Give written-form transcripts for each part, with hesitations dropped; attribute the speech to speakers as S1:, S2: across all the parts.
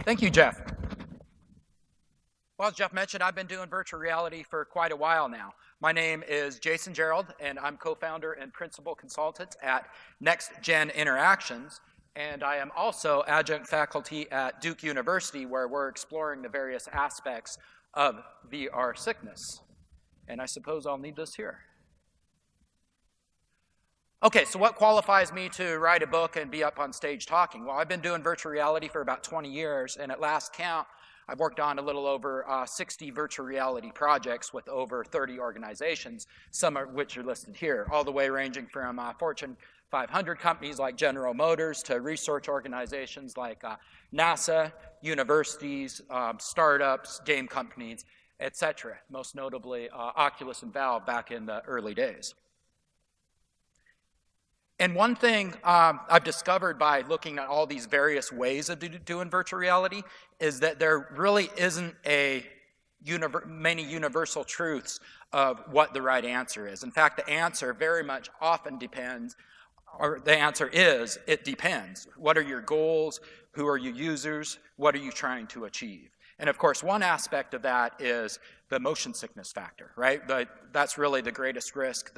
S1: Thank you, Jeff. Well, as Jeff mentioned, I've been doing virtual reality for quite a while now. My name is Jason Jerald, and I'm co-founder and principal consultant at Next Gen Interactions. And I am also adjunct faculty at Duke University, where we're exploring the various aspects of VR sickness. And I suppose I'll need this here. Okay, so what qualifies me to write a book and be up on stage talking? Well, I've been doing virtual reality for about 20 years, and at last count, I've worked on a little over 60 virtual reality projects with over 30 organizations, some of which are listed here, all the way ranging from Fortune 500 companies like General Motors to research organizations like NASA, universities, startups, game companies, etc. Most notably, Oculus and Valve back in the early days. And one thing I've discovered by looking at all these various ways of doing virtual reality is that there really isn't many universal truths of what the right answer is. In fact, the answer very much often depends, or the answer is, it depends. What are your goals? Who are your users? What are you trying to achieve? And of course, one aspect of that is the motion sickness factor, right? That's really the greatest risk.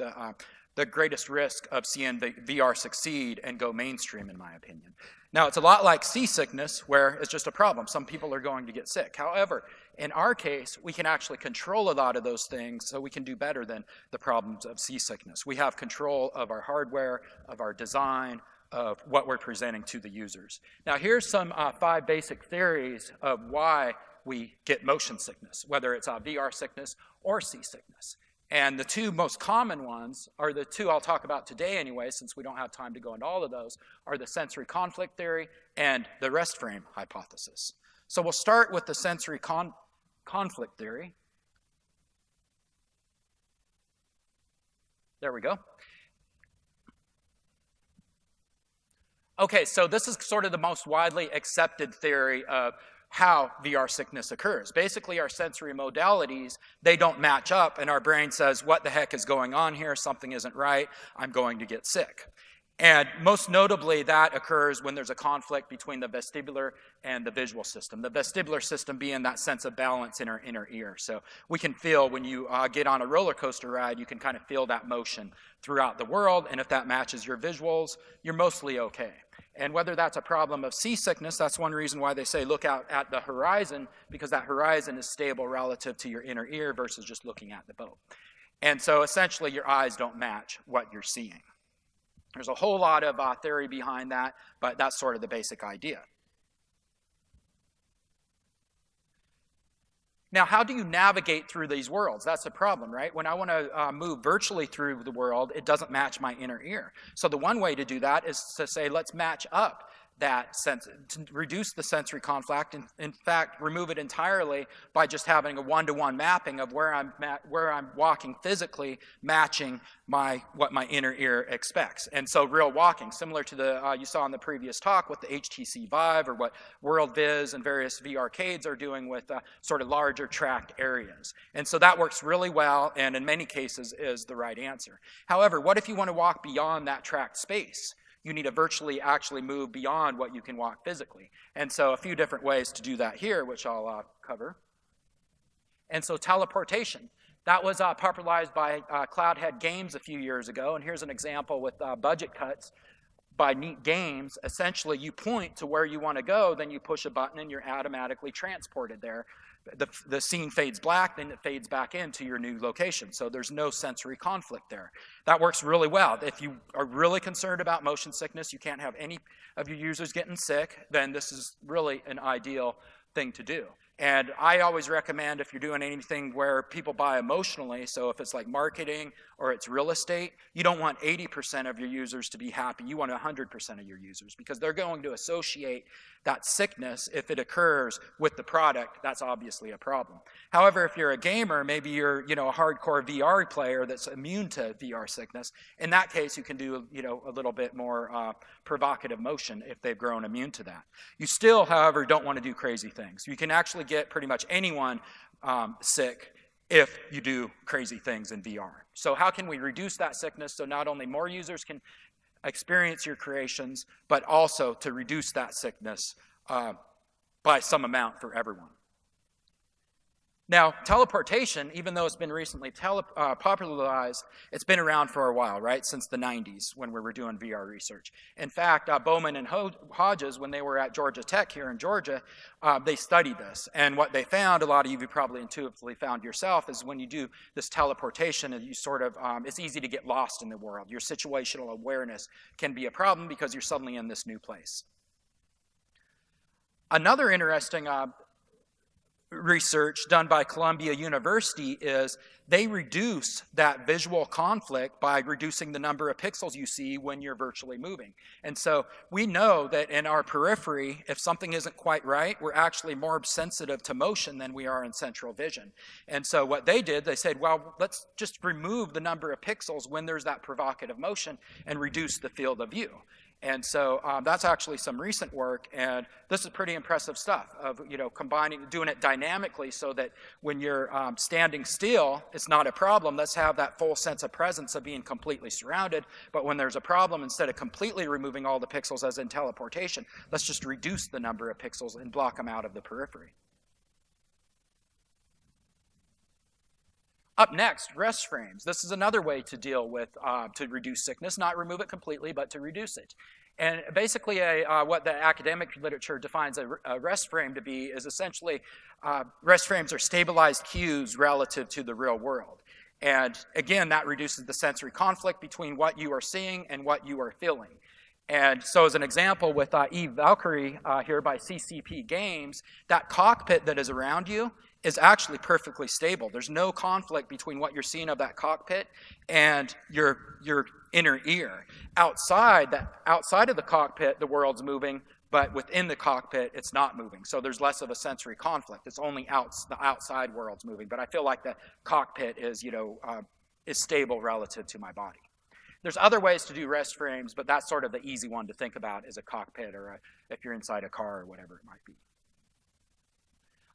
S1: The greatest risk of seeing the VR succeed and go mainstream, in my opinion. Now, it's a lot like seasickness, where it's just a problem. Some people are going to get sick. However, in our case, we can actually control a lot of those things, so we can do better than the problems of seasickness. We have control of our hardware, of our design, of what we're presenting to the users. Now, here's some 5 basic theories of why we get motion sickness, whether it's VR sickness or seasickness. And the 2 most common ones, or the 2 I'll talk about today anyway, since we don't have time to go into all of those, are the sensory conflict theory and the rest frame hypothesis. So we'll start with the sensory conflict theory. There we go. Okay, so this is sort of the most widely accepted theory of how VR sickness occurs. Basically, our sensory modalities, they don't match up, and our brain says, what the heck is going on here? Something isn't right. I'm going to get sick. And most notably, that occurs when there's a conflict between the vestibular and the visual system. The vestibular system being that sense of balance in our inner ear. So we can feel when you get on a roller coaster ride, you can kind of feel that motion throughout the world, and if that matches your visuals, you're mostly okay. And whether that's a problem of seasickness, that's one reason why they say look out at the horizon, because that horizon is stable relative to your inner ear versus just looking at the boat. And so essentially your eyes don't match what you're seeing. There's a whole lot of theory behind that, but that's sort of the basic idea. Now, how do you navigate through these worlds? That's the problem, right? When I want to move virtually through the world, it doesn't match my inner ear. So the one way to do that is to say, let's match up that sense, to reduce the sensory conflict, and in fact, remove it entirely by just having a one-to-one mapping of where I'm walking physically, matching what my inner ear expects. And so real walking, similar to the you saw in the previous talk with the HTC Vive, or what WorldViz and various VRcades are doing with sort of larger tracked areas. And so that works really well, and in many cases is the right answer. However, what if you want to walk beyond that tracked space? You need to virtually actually move beyond what you can walk physically. And so a few different ways to do that here, which I'll cover. And so teleportation. That was popularized by Cloudhead Games a few years ago. And here's an example with budget cuts by Neat Games. Essentially, you point to where you want to go, then you push a button and you're automatically transported there. The scene fades black, then it fades back into your new location. So there's no sensory conflict there. That works really well. If you are really concerned about motion sickness, you can't have any of your users getting sick, then this is really an ideal thing to do. And I always recommend, if you're doing anything where people buy emotionally, so if it's like marketing or it's real estate, you don't want 80% of your users to be happy. You want 100% of your users, because they're going to associate that sickness, if it occurs with the product. That's obviously a problem. However, if you're a gamer, maybe you're a hardcore VR player that's immune to VR sickness. In that case, you can do a little bit more provocative motion if they've grown immune to that. You still, however, don't want to do crazy things. You can actually get pretty much anyone sick if you do crazy things in VR. So how can we reduce that sickness so not only more users can experience your creations, but also to reduce that sickness by some amount for everyone. Now, teleportation, even though it's been recently popularized, it's been around for a while, right? Since the 90s when we were doing VR research. In fact, Bowman and Hodges, when they were at Georgia Tech here in Georgia, they studied this. And what they found, a lot of you probably intuitively found yourself, is when you do this teleportation, you sort of, it's easy to get lost in the world. Your situational awareness can be a problem because you're suddenly in this new place. Another interesting research done by Columbia University is they reduce that visual conflict by reducing the number of pixels you see when you're virtually moving. And so we know that in our periphery, if something isn't quite right, we're actually more sensitive to motion than we are in central vision. And so what they did, they said, well, let's just remove the number of pixels when there's that provocative motion and reduce the field of view. And so that's actually some recent work, and this is pretty impressive stuff of, doing it dynamically so that when you're standing still, it's not a problem. Let's have that full sense of presence of being completely surrounded. But when there's a problem, instead of completely removing all the pixels as in teleportation, let's just reduce the number of pixels and block them out of the periphery. Up next, rest frames. This is another way to deal with, to reduce sickness, not remove it completely, but to reduce it. And basically what the academic literature defines a rest frame to be is essentially rest frames are stabilized cues relative to the real world. And again, that reduces the sensory conflict between what you are seeing and what you are feeling. And so as an example with Eve Valkyrie here by CCP Games, that cockpit that is around you is actually perfectly stable. There's no conflict between what you're seeing of that cockpit and your inner ear. Outside of the cockpit, the world's moving, but within the cockpit, it's not moving. So there's less of a sensory conflict. It's only the outside world's moving. But I feel like the cockpit is stable relative to my body. There's other ways to do rest frames, but that's sort of the easy one to think about as a cockpit or if you're inside a car or whatever it might be.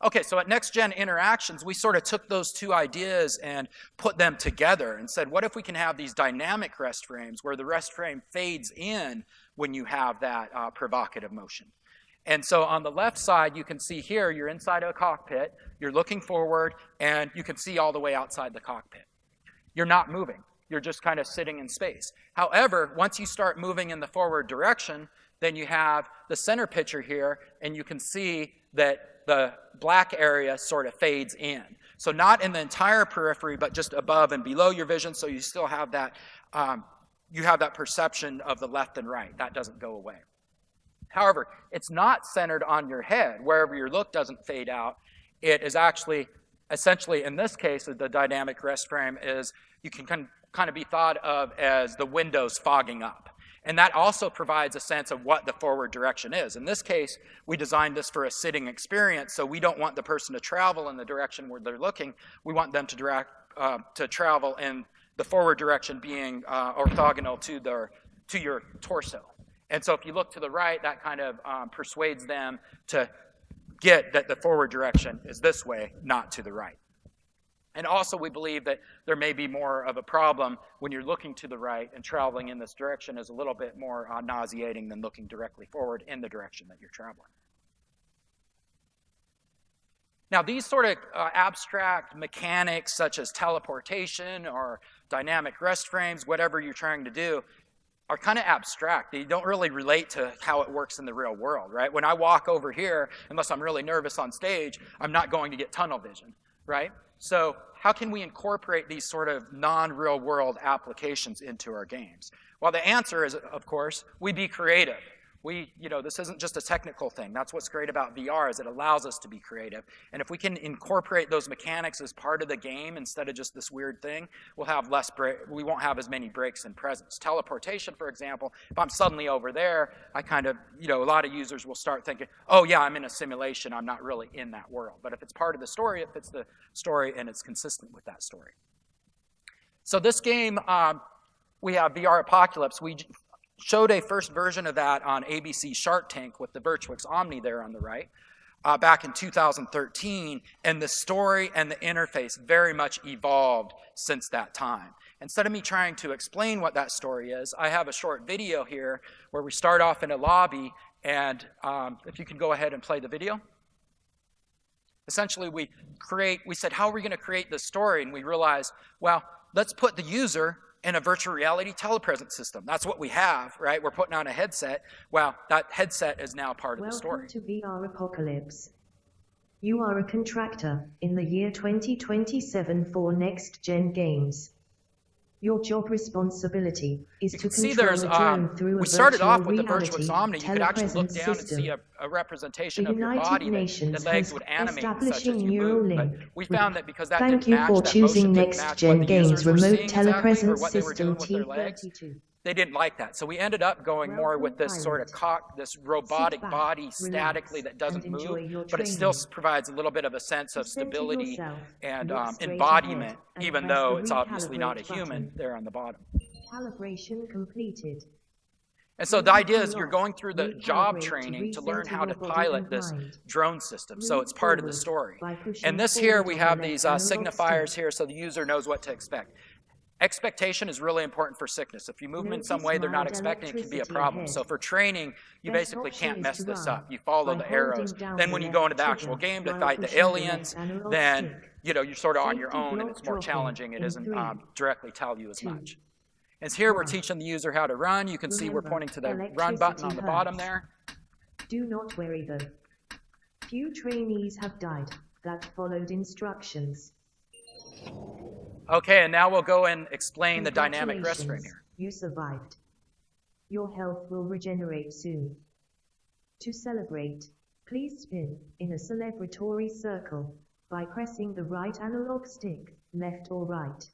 S1: Okay, so at Next Gen Interactions, we sort of took those two ideas and put them together and said, what if we can have these dynamic rest frames where the rest frame fades in when you have that provocative motion? And so on the left side, you can see here, you're inside a cockpit, you're looking forward, and you can see all the way outside the cockpit. You're not moving. You're just kind of sitting in space. However, once you start moving in the forward direction, then you have the center picture here, and you can see that the black area sort of fades in. So not in the entire periphery, but just above and below your vision, so you still have that, perception of the left and right. That doesn't go away. However, it's not centered on your head. Wherever your look doesn't fade out, it is actually, essentially, in this case, the dynamic rest frame is, you can kind of be thought of as the windows fogging up. And that also provides a sense of what the forward direction is. In this case, we designed this for a sitting experience, so we don't want the person to travel in the direction where they're looking. We want them to travel in the forward direction being orthogonal to your torso. And so if you look to the right, that kind of persuades them to get that the forward direction is this way, not to the right. And also we believe that there may be more of a problem when you're looking to the right, and traveling in this direction is a little bit more nauseating than looking directly forward in the direction that you're traveling. Now these sort of abstract mechanics such as teleportation or dynamic rest frames, whatever you're trying to do, are kind of abstract. They don't really relate to how it works in the real world, right? When I walk over here, unless I'm really nervous on stage, I'm not going to get tunnel vision, right? So how can we incorporate these sort of non-real world applications into our games? Well, the answer is, of course, we be creative. This isn't just a technical thing. That's what's great about VR, is it allows us to be creative. And if we can incorporate those mechanics as part of the game instead of just this weird thing, we won't have as many breaks in presence. Teleportation, for example, if I'm suddenly over there, a lot of users will start thinking, oh yeah, I'm in a simulation, I'm not really in that world. But if it's part of the story, it fits the story and it's consistent with that story. So this game, we have VR Apocalypse. We showed a first version of that on ABC Shark Tank with the Virtuix Omni there on the right back in 2013, and the story and the interface very much evolved since that time. Instead of me trying to explain what that story is, I have a short video here where we start off in a lobby, and if you can go ahead and play the video. Essentially, we said, how are we going to create this story? And we realized, well, let's put the user in a virtual reality telepresence system. That's what we have, right? We're putting on a headset. Well, that headset is now part of the story.
S2: Welcome to VR Apocalypse. You are a contractor in the year 2027 for next-gen games. Your job responsibility is to control a drone through a
S1: we started off with the
S2: virtual
S1: Virtuous Omni. You could actually look down
S2: system.
S1: and see a representation
S2: The
S1: of your
S2: United
S1: body
S2: Nations
S1: that legs would animate such as
S2: establishing
S1: you move. But
S2: Neuralink.
S1: we found that because that
S2: Thank
S1: didn't
S2: you
S1: match,
S2: for
S1: that
S2: choosing
S1: motion didn't match what
S2: next-gen
S1: the
S2: games
S1: users were
S2: remote
S1: seeing exactly, or
S2: telepresence
S1: what they were doing
S2: system
S1: with their legs.
S2: T32.
S1: They didn't like that. So we ended up going more with this sort of this robotic
S2: back,
S1: body
S2: relax,
S1: statically that doesn't
S2: and enjoy your
S1: move, but it still
S2: training.
S1: provides a little bit of a sense of
S2: Center
S1: stability
S2: yourself,
S1: and
S2: look straight
S1: embodiment,
S2: ahead, and
S1: even
S2: press
S1: though
S2: the
S1: it's obviously not a
S2: recalibrate
S1: human
S2: button.
S1: there on the bottom.
S2: Calibration completed.
S1: And so the idea is you're going through the
S2: Recalibrate
S1: job
S2: to
S1: training to
S2: recenter
S1: learn how
S2: your
S1: to
S2: body
S1: pilot
S2: and
S1: this
S2: mind.
S1: drone system. So
S2: Move
S1: it's part of the
S2: forward
S1: story.
S2: by pushing
S1: And this here,
S2: forward
S1: we
S2: on
S1: have
S2: the
S1: these
S2: left analog
S1: signifiers
S2: stick.
S1: here so the user knows what to expect. Expectation is really important for sickness. If you move them in some
S2: Notice
S1: way they're not
S2: mild
S1: expecting, it can be a
S2: electricity
S1: problem.
S2: ahead.
S1: So for training, you
S2: Best
S1: basically
S2: option
S1: can't
S2: is
S1: mess
S2: to
S1: this
S2: run
S1: up. You follow
S2: by
S1: the arrows.
S2: holding down
S1: Then
S2: the
S1: when you
S2: left
S1: go into the
S2: trigger
S1: actual game to
S2: while
S1: fight the
S2: pushing the
S1: aliens,
S2: left analog
S1: then
S2: stick.
S1: you're sort of on your
S2: Safety
S1: own and
S2: block
S1: it's more
S2: dropping
S1: challenging. It
S2: in
S1: doesn't
S2: 3,
S1: directly tell you as
S2: 2,
S1: much. And here we're
S2: 1.
S1: teaching the user how to run. You can see we're
S2: Remember,
S1: pointing to the run button on the bottom
S2: hurts.
S1: there.
S2: Do not worry though. Few trainees have died that followed instructions.
S1: Okay, and now we'll go and explain the dynamic rest frame here.
S2: You survived. Your health will regenerate soon. To celebrate, please spin in a celebratory circle by pressing the right analog stick, left or right.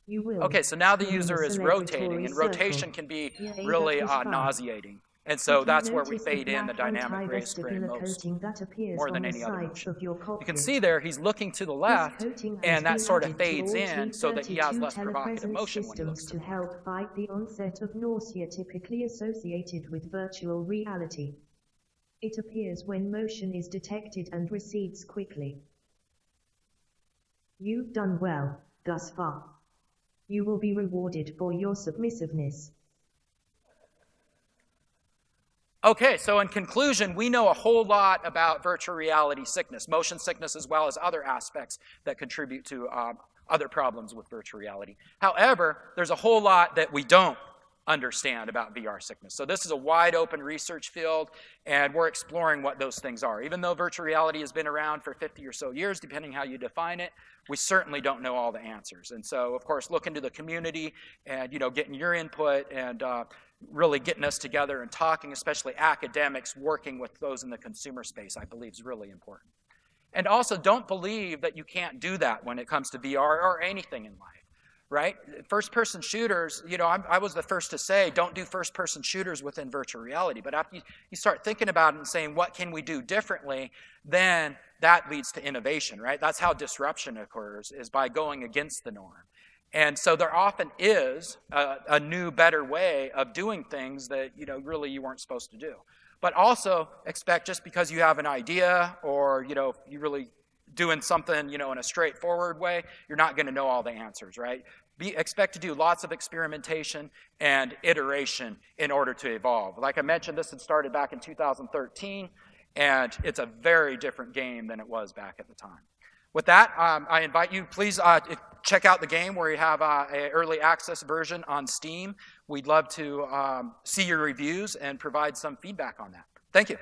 S2: You will
S1: Okay, so now the
S2: spin in a
S1: user is
S2: celebratory
S1: rotating, and
S2: circle.
S1: rotation can be
S2: Yay,
S1: really
S2: that was fun.
S1: nauseating. And so
S2: Did you
S1: that's where we
S2: notice the
S1: fade in the
S2: black
S1: dynamic race frame
S2: anti-vestibular
S1: most,
S2: coating that appears
S1: more
S2: on
S1: than
S2: the
S1: any other
S2: sides
S1: motion.
S2: of your
S1: You
S2: cockpit?
S1: can see there he's looking to the left,
S2: coating has
S1: and that
S2: been
S1: sort of
S2: added to
S1: fades
S2: all
S1: in so that he has less provocative
S2: telepresence
S1: motion when he looks
S2: systems
S1: to
S2: to
S1: the
S2: help fight the onset of nausea typically associated with virtual reality. It appears when motion is detected and recedes quickly. You've done well thus far. You will be rewarded for your submissiveness.
S1: Okay, so in conclusion, we know a whole lot about virtual reality sickness, motion sickness, as well as other aspects that contribute to other problems with virtual reality. However, there's a whole lot that we don't understand about VR sickness. So this is a wide open research field, and we're exploring what those things are. Even though virtual reality has been around for 50 or so years, depending how you define it, we certainly don't know all the answers. And so, of course, looking to the community and, getting your input and really getting us together and talking, especially academics working with those in the consumer space, I believe is really important. And also, don't believe that you can't do that when it comes to VR or anything in life. Right? First-person shooters, I was the first to say, don't do first-person shooters within virtual reality. But after you start thinking about it and saying, what can we do differently, then that leads to innovation, right? That's how disruption occurs, is by going against the norm. And so there often is a new, better way of doing things that, really you weren't supposed to do. But also expect just because you have an idea or, you really doing something, in a straightforward way, you're not going to know all the answers, right? Expect to do lots of experimentation and iteration in order to evolve. Like I mentioned, this had started back in 2013, and it's a very different game than it was back at the time. With that, I invite you, please check out the game where you have an early access version on Steam. We'd love to see your reviews and provide some feedback on that. Thank you.